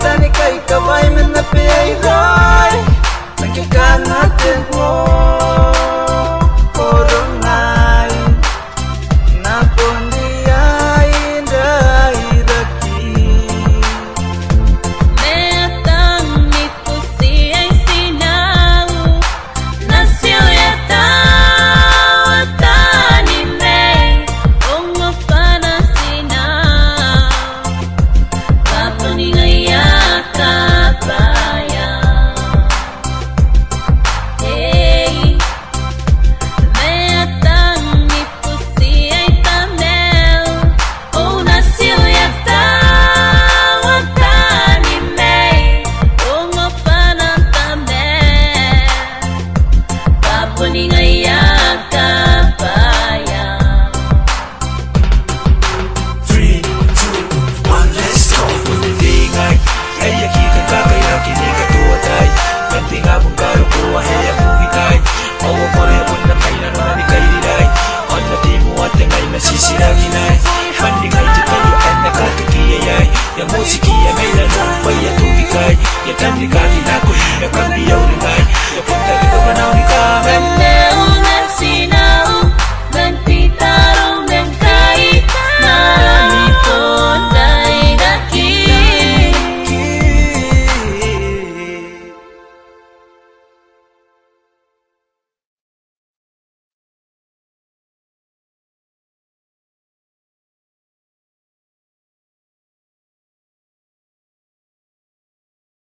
tani kai kawai men na pe ai rai Nakikan natin mo Koronay Nakundi ay dahiraki Metang nito siya'y sinaw Nasyo yataw at tanimay Ungo pa na sinaw Kapuningaya kabayan Hey Metang nito siya'y tamel O nasyo yataw at tanimay Ungo pa na tamel Kapuningaya kabayan 3, 2, 1, let's go. Pagdatingay ay yakikan ka kaya kinikatuwatay Kantinga mong karo ko ay akong hikay Mawa mo rin ako na may naman ikay nilay On na di mo at ngay masisiraginay Pandingay di kayo ay nakatukiyayay Yang musiki ay may lalumpay at tumikay Yang kandikati na ko hina kang diyaw ringay Yang punta ito ka na unikay Panahon at